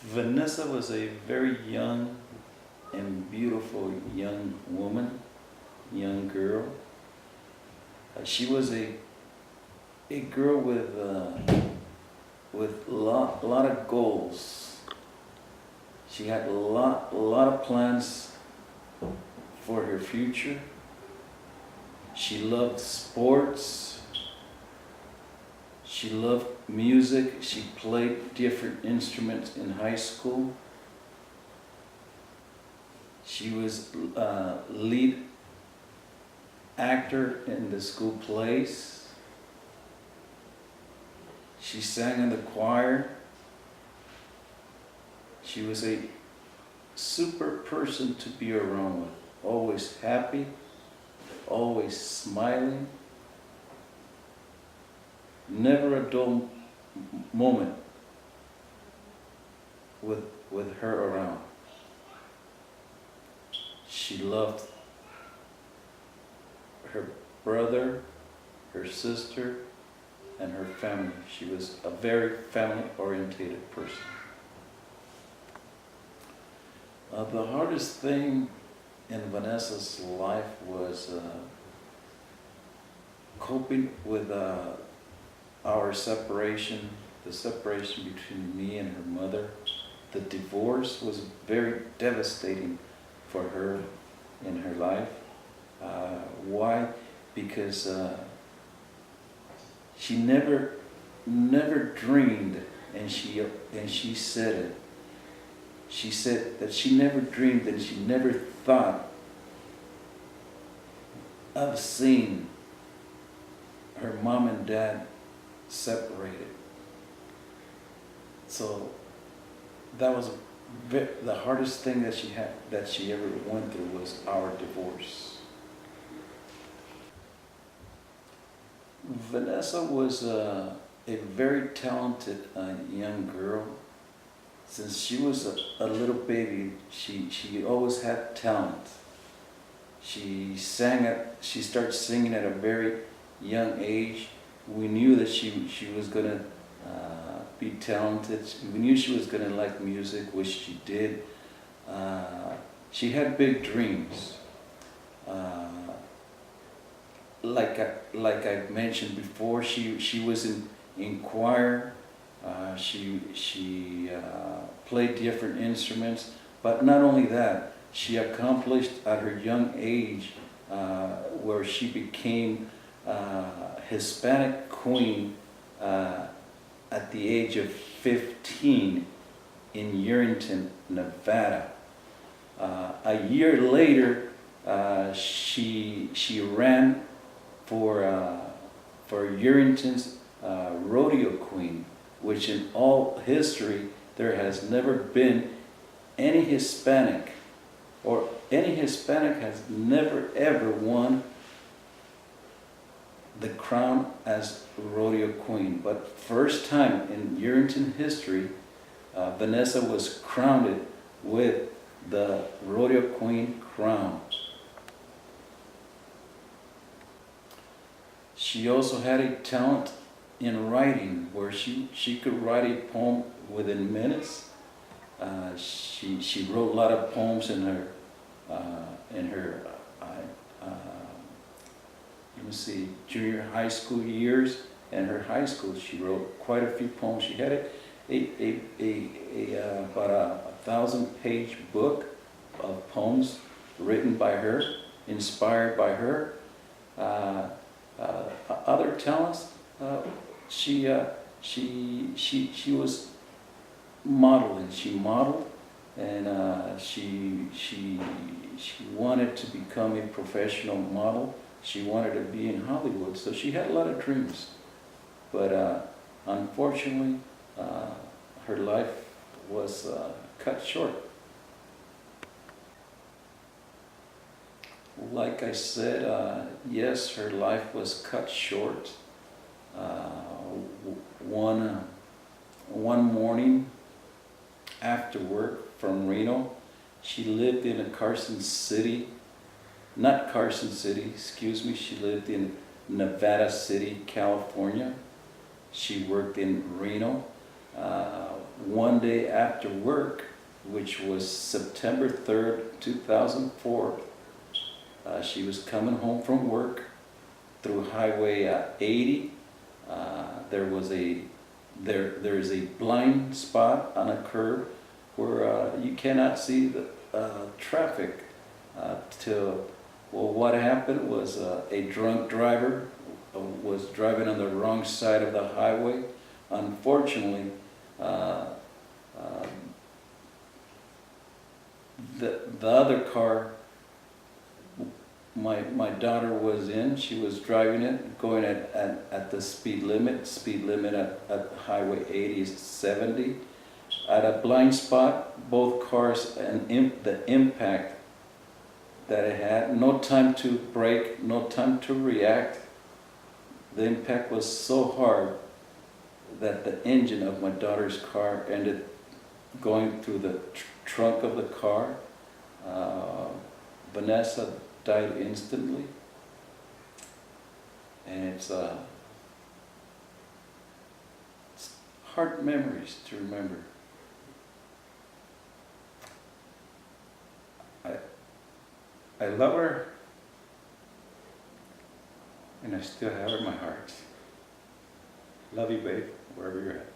Vanessa was a very young and beautiful young woman, young girl. She was a girl with lot of goals. She had a lot of plans for her future. She loved sports. She loved music. She played different instruments in high school. She was lead actor in the school plays. She sang in the choir. She was a super person to be around with. Always happy, always smiling. Never a dull moment with her around. She loved her brother, her sister, and her family. She was a very family-oriented person. The hardest thing in Vanessa's life was coping with our separation, the separation between me and her mother. The divorce was very devastating for her in her life. Why? Because she never dreamed, and she said it. She said that she never dreamed and she never thought of seeing her mom and dad separated. So that was the hardest thing that she ever went through was our divorce. Vanessa was a very talented young girl. Since she was a little baby, she always had talent. She started singing at a very young age. We knew that she was gonna be talented. We knew she was gonna like music, which she did. She had big dreams. Like I mentioned before, she was in choir. She played different instruments, but not only that, she accomplished at her young age where she became Hispanic Queen at the age of 15 in Yerington, Nevada. A year later, she ran for Yerington's Rodeo Queen, which in all history there has never been any Hispanic has never ever won the crown as Rodeo Queen. But first time in Yerington history, Vanessa was crowned with the Rodeo Queen crown. She also had a talent in writing, where she could write a poem within minutes. She wrote a lot of poems in her junior high school years. In her high school, she wrote quite a few poems. She had about a 1,000-page book of poems written by her, inspired by her. Other talents. She was modeling. She modeled, and she wanted to become a professional model. She wanted to be in Hollywood, so she had a lot of dreams. But unfortunately, her life was cut short. Like I said, yes, her life was cut short. One morning after work from Reno, she lived in Carson City, not Carson City, excuse me, she lived in Nevada City, California. She worked in Reno. one day after work, which was September 3rd, 2004, she was coming home from work through Highway 80. There is a blind spot on a curb where you cannot see the traffic. Well, what happened was a drunk driver was driving on the wrong side of the highway. Unfortunately, the other car my daughter was in, she was driving it, going at the speed limit. Speed limit at Highway 80 is 70. At a blind spot, both cars, and the impact that it had, no time to brake, no time to react. The impact was so hard that the engine of my daughter's car ended going through the trunk of the car. Vanessa died instantly, and it's hard memories to remember. I love her, and I still have her in my heart. Love you, babe, wherever you're at.